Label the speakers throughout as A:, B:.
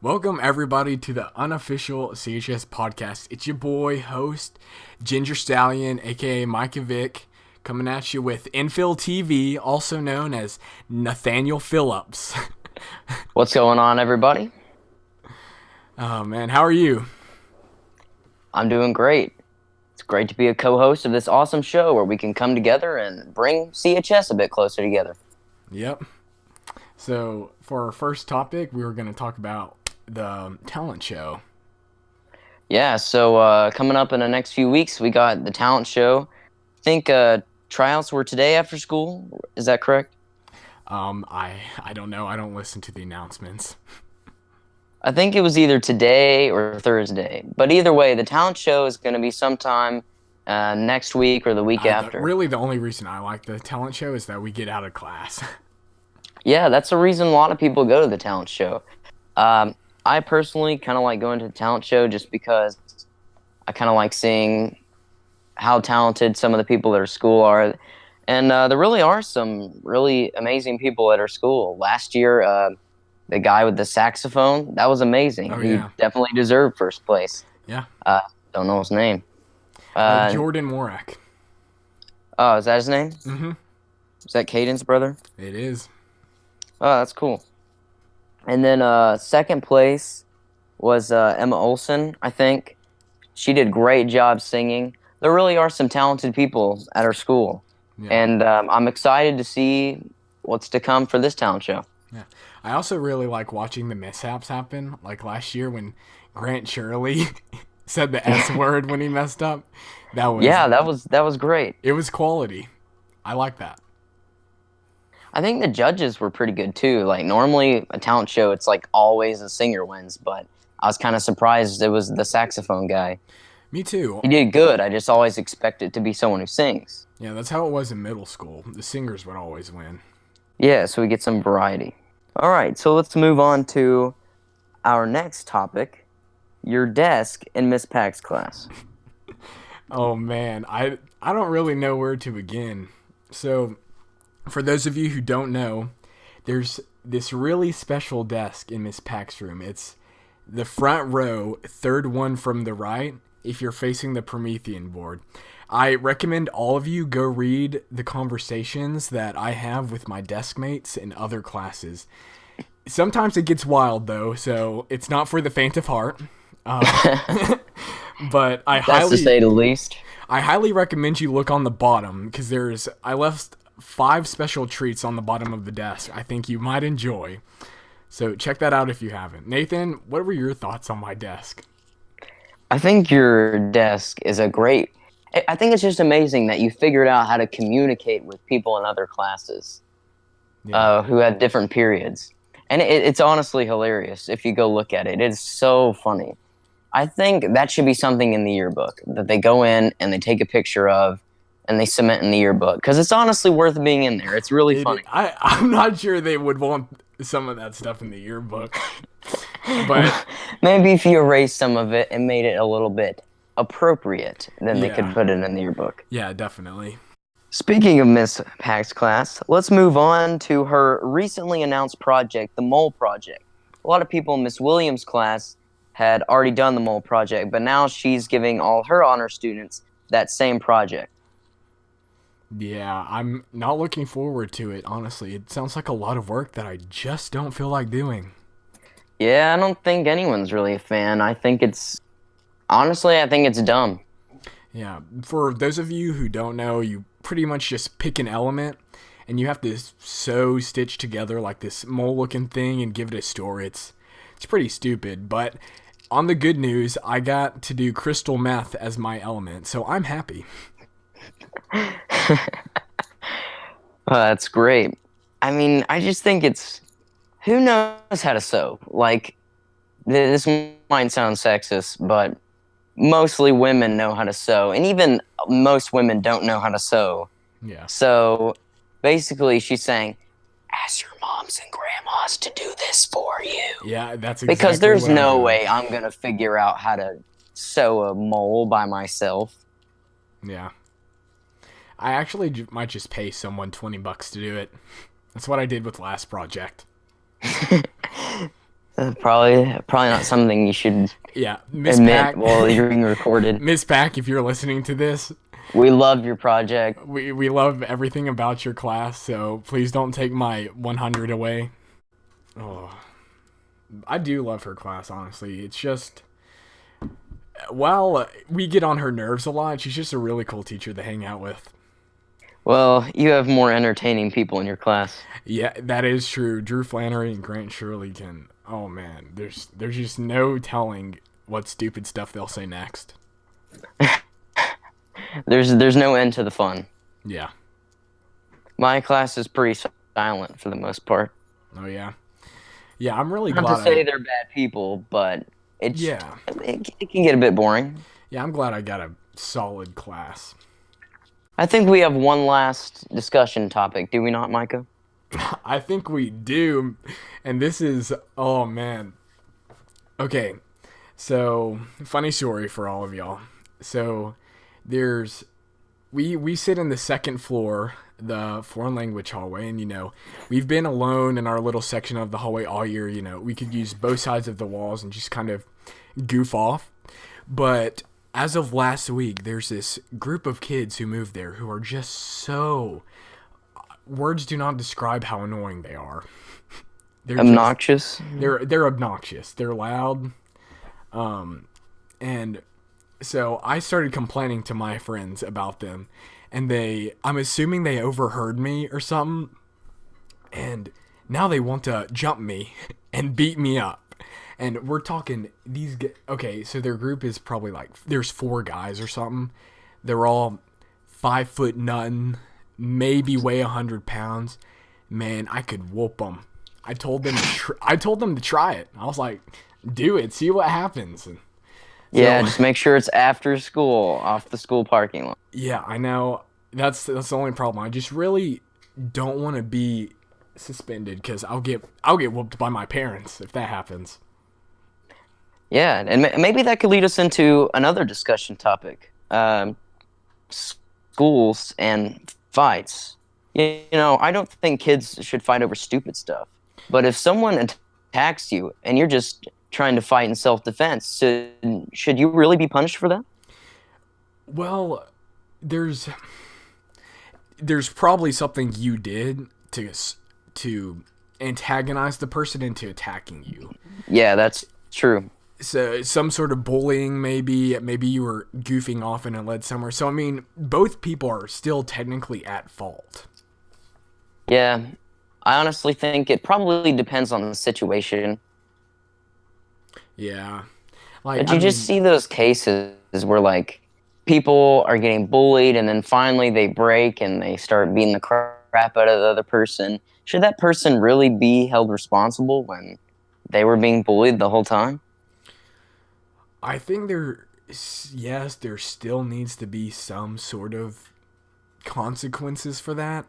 A: Welcome everybody to the Unofficial CHS podcast. It's your boy, host, Ginger Stallion, aka Micah Vick, coming at you with Infill TV, also known as Nathaniel Phillips.
B: What's going on, everybody?
A: Oh man, how are you?
B: I'm doing great. It's great to be a co-host of this awesome show where we can come together and bring CHS a bit closer together.
A: Yep. So for our first topic, we were going to talk about the talent show.
B: Yeah, so coming up in the next few weeks, we got the talent show. I think tryouts were today after school. Is that correct?
A: I don't know. I don't listen to the announcements.
B: I think it was either today or Thursday. But either way, the talent show is going to be sometime next week or the week after.
A: Really, the only reason I like the talent show is that we get out of class.
B: Yeah, that's the reason a lot of people go to the talent show. I personally kind of like going to the talent show just because I kind of like seeing how talented some of the people at our school are. And there really are some really amazing people at our school. Last year, the guy with the saxophone, that was amazing.
A: Oh, yeah.
B: He definitely deserved first place.
A: Yeah.
B: Don't know his name.
A: Jordan Morak.
B: Oh, is that his name?
A: Mm-hmm.
B: Is that Caden's brother?
A: It is.
B: Oh, that's cool. And then second place was Emma Olson, I think. She did a great job singing. There really are some talented people at our school.
A: Yeah.
B: And I'm excited to see what's to come for this talent show.
A: Yeah. I also really like watching the mishaps happen. Like last year when Grant Shirley said the S word when he messed up. That was great. It was quality. I like that.
B: I think the judges were pretty good too. Like normally a talent show, it's like always a singer wins, but I was kind of surprised it was the saxophone guy.
A: Me too.
B: He did good. I just always expect it to be someone who sings.
A: Yeah, that's how it was in middle school. The singers would always win.
B: Yeah, so we get some variety. All right, so let's move on to our next topic, your desk in Miss Pack's class.
A: Oh man, I don't really know where to begin. So for those of you who don't know, there's this really special desk in Miss Pack's room. It's the front row, third one from the right, if you're facing the Promethean board. I recommend all of you go read the conversations that I have with my desk mates in other classes. Sometimes it gets wild, though, so it's not for the faint of heart. But
B: That's to say the least.
A: I highly recommend you look on the bottom, because I left 5 special treats on the bottom of the desk I think you might enjoy. So check that out if you haven't. Nathan, what were your thoughts on my desk?
B: I think your desk is I think it's just amazing that you figured out how to communicate with people in other classes who had different periods. And it's honestly hilarious if you go look at it. It's so funny. I think that should be something in the yearbook that they go in and they take a picture of and they submit in the yearbook, because it's honestly worth being in there. It's really funny.
A: I'm not sure they would want some of that stuff in the yearbook. But
B: maybe if you erased some of it and made it a little bit appropriate, then they could put it in the yearbook.
A: Yeah, definitely.
B: Speaking of Miss Pack's class, let's move on to her recently announced project, the Mole Project. A lot of people in Miss Williams' class had already done the Mole Project, but now she's giving all her honor students that same project.
A: Yeah, I'm not looking forward to it, honestly. It sounds like a lot of work that I just don't feel like doing.
B: Yeah, I don't think anyone's really a fan. I think it's dumb.
A: Yeah, for those of you who don't know, you pretty much just pick an element, and you have to stitch together like this mole-looking thing and give it a story. It's pretty stupid, but on the good news, I got to do crystal meth as my element, so I'm happy.
B: That's great. I mean, I just think who knows how to sew? Like, this might sound sexist, but mostly women know how to sew, and even most women don't know how to sew.
A: Yeah.
B: So basically, she's saying, ask your moms and grandmas to do this for you.
A: Yeah, that's exactly
B: because there's
A: what I'm
B: no
A: doing.
B: way I'm gonna figure out how to sew a mole by myself.
A: Yeah. I actually might just pay someone $20 to do it. That's what I did with last project.
B: Probably not something you should
A: Yeah, Miss
B: admit
A: Pack.
B: while you're being recorded.
A: Miss Pack, if you're listening to this,
B: We love your project.
A: we love everything about your class, so please don't take my 100 away. Oh, I do love her class, honestly. It's just, well, we get on her nerves a lot. She's just a really cool teacher to hang out with.
B: Well, you have more entertaining people in your class.
A: Yeah, that is true. Drew Flannery and Grant Shirley can. Oh man, there's just no telling what stupid stuff they'll say next.
B: There's no end to the fun.
A: Yeah.
B: My class is pretty silent for the most part.
A: Oh yeah. Yeah, I'm really
B: Not
A: glad.
B: to say they're bad people, but
A: Yeah.
B: it can get a bit boring.
A: Yeah, I'm glad I got a solid class.
B: I think we have one last discussion topic, do we not, Micah?
A: I think we do, and this is, oh man. Okay, so funny story for all of y'all. So there's we sit in the second floor, the foreign language hallway, and we've been alone in our little section of the hallway all year. We could use both sides of the walls and just kind of goof off. But as of last week, there's this group of kids who moved there who are just so, words do not describe how annoying they are. They're
B: obnoxious.
A: They're obnoxious. They're loud. And so I started complaining to my friends about them, and I'm assuming they overheard me or something, and now they want to jump me and beat me up. And we're talking okay, so their group is probably like, there's 4 guys or something. They're all 5 foot nothing, maybe weigh 100 pounds. Man, I could whoop them. I told them to try it. I was like, do it, see what happens. And
B: yeah, just make sure it's after school, off the school parking lot.
A: Yeah, I know. That's the only problem. I just really don't want to be suspended because I'll get whooped by my parents if that happens.
B: Yeah, and maybe that could lead us into another discussion topic. Schools and fights. I don't think kids should fight over stupid stuff. But if someone attacks you and you're just trying to fight in self-defense, should you really be punished for that?
A: Well, there's probably something you did to antagonize the person into attacking you.
B: Yeah, that's true.
A: So some sort of bullying, maybe you were goofing off and it led somewhere. So I mean, both people are still technically at fault.
B: Yeah, I honestly think it probably depends on the situation.
A: Yeah.
B: But you just see those cases where, like, people are getting bullied and then finally they break and they start beating the crap out of the other person. Should that person really be held responsible when they were being bullied the whole time?
A: I think there still needs to be some sort of consequences for that.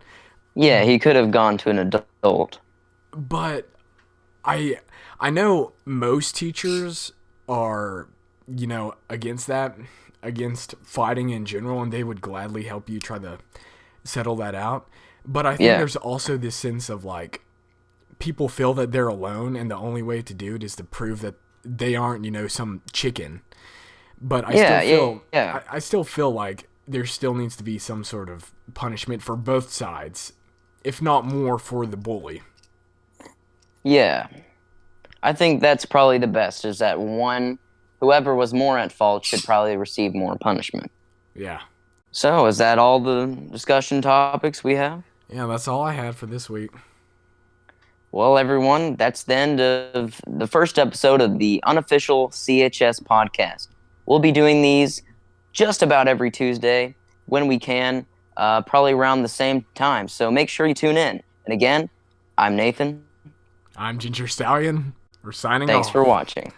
B: Yeah, he could have gone to an adult.
A: But I know most teachers are, against that, against fighting in general, and they would gladly help you try to settle that out. But I think there's also this sense of, like, people feel that they're alone, and the only way to do it is to prove that they aren't, some chicken. But I still feel like there still needs to be some sort of punishment for both sides, if not more for the bully.
B: Yeah. I think that's probably the best, is that whoever was more at fault should probably receive more punishment.
A: Yeah.
B: So, is that all the discussion topics we have?
A: Yeah, that's all I had for this week.
B: Well, everyone, that's the end of the first episode of the Unofficial CHS podcast. We'll be doing these just about every Tuesday when we can, probably around the same time. So make sure you tune in. And again, I'm Nathan.
A: I'm Ginger Stallion. We're signing off.
B: Thanks for watching.